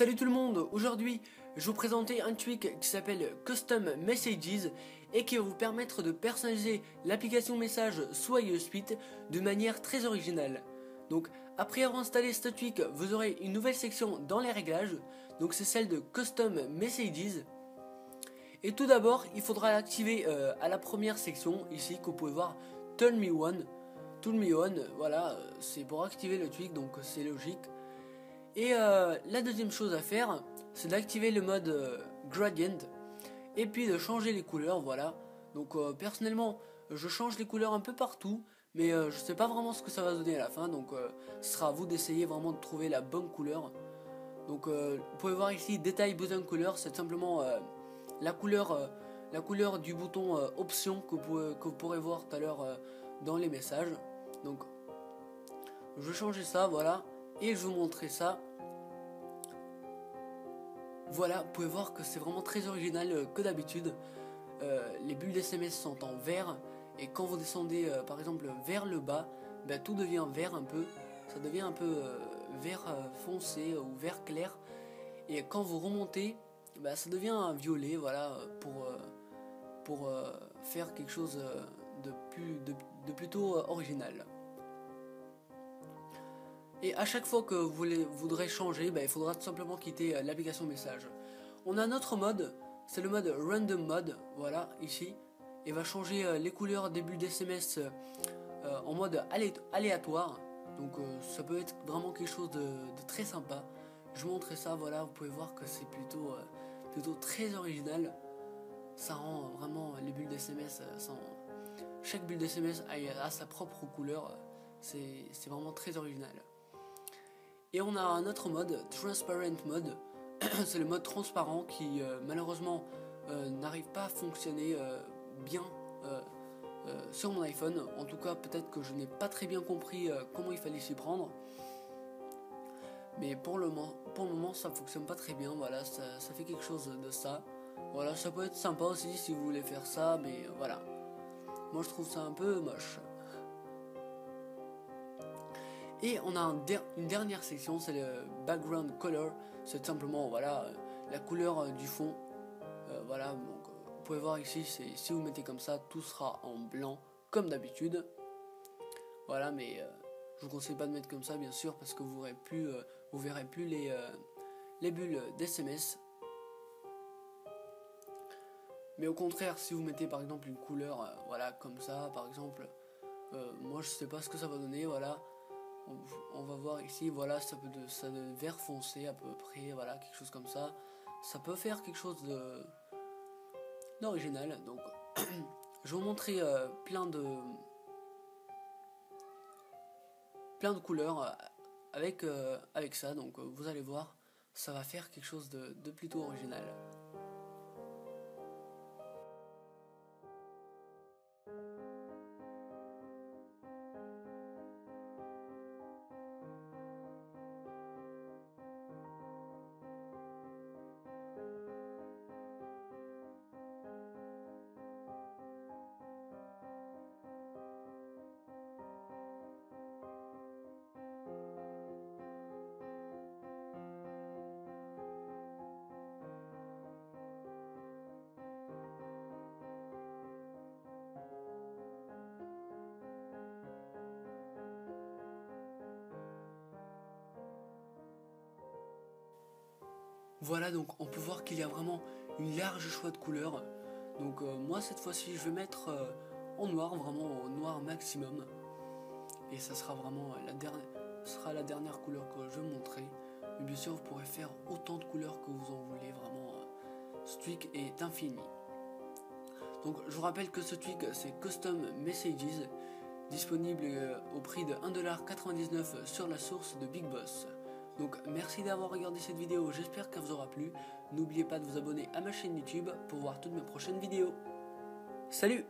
Salut tout le monde, aujourd'hui je vais vous présenter un tweak qui s'appelle Custom Messages et qui va vous permettre de personnaliser l'application message Sway Suite de manière très originale. Donc après avoir installé ce tweak, vous aurez une nouvelle section dans les réglages, donc c'est celle de Custom Messages. Et tout d'abord il faudra l'activer à la première section ici que vous pouvez voir, Turn Me On. Turn Me On, voilà, c'est pour activer le tweak, donc c'est logique. Et la deuxième chose à faire, c'est d'activer le mode gradient et puis de changer les couleurs, voilà. Donc personnellement, je change les couleurs un peu partout, mais je sais pas vraiment ce que ça va donner à la fin, donc ce sera à vous d'essayer vraiment de trouver la bonne couleur. Donc vous pouvez voir ici détail button color, c'est simplement la couleur du bouton option que vous pourrez voir tout à l'heure dans les messages. Donc je vais changer ça, voilà. Et je vais vous montrer ça. Voilà, vous pouvez voir que c'est vraiment très original que d'habitude. Les bulles d'SMS sont en vert. Et quand vous descendez par exemple vers le bas, tout devient vert un peu. Ça devient un peu vert foncé ou vert clair. Et quand vous remontez, ça devient violet, voilà, pour faire quelque chose de plutôt original. Et à chaque fois que vous voudrez changer, il faudra tout simplement quitter l'application message. On a un autre mode, c'est le mode Random Mode, voilà, ici. Et va changer les couleurs des bulles d'SMS en mode aléatoire. Donc ça peut être vraiment quelque chose de très sympa. Je vous montrerai ça, voilà, vous pouvez voir que c'est plutôt très original. Ça rend vraiment les bulles d'SMS, chaque bulle d'SMS a sa propre couleur. C'est vraiment très original. Et on a un autre mode, Transparent Mode, c'est le mode transparent qui malheureusement n'arrive pas à fonctionner bien sur mon iPhone. En tout cas, peut-être que je n'ai pas très bien compris comment il fallait s'y prendre. Mais pour le moment, ça ne fonctionne pas très bien, voilà, ça fait quelque chose de ça. Voilà, ça peut être sympa aussi si vous voulez faire ça, mais voilà. Moi je trouve ça un peu moche. Et on a une dernière section, c'est le background color, c'est simplement voilà la couleur du fond. Voilà, donc vous pouvez voir ici, si vous mettez comme ça, tout sera en blanc comme d'habitude. Voilà, mais je vous conseille pas de mettre comme ça bien sûr parce que vous verrez plus les bulles d'SMS. Mais au contraire, si vous mettez par exemple une couleur, voilà comme ça, par exemple, moi je sais pas ce que ça va donner, voilà. On va voir ici, voilà, ça de vert foncé à peu près, voilà, quelque chose comme ça. Ça peut faire quelque chose d'original. Donc, je vais vous montrer plein de couleurs avec ça. Donc, vous allez voir, ça va faire quelque chose de plutôt original. Voilà, donc on peut voir qu'il y a vraiment une large choix de couleurs. Donc moi cette fois-ci je vais mettre en noir, vraiment au noir maximum. Et ça sera vraiment la dernière couleur que je vais montrer. Mais bien sûr vous pourrez faire autant de couleurs que vous en voulez, vraiment ce tweak est infini. Donc je vous rappelle que ce tweak c'est Custom Messages, disponible au prix de 1,99$ sur la source de Big Boss. Donc merci d'avoir regardé cette vidéo, j'espère qu'elle vous aura plu. N'oubliez pas de vous abonner à ma chaîne YouTube pour voir toutes mes prochaines vidéos. Salut!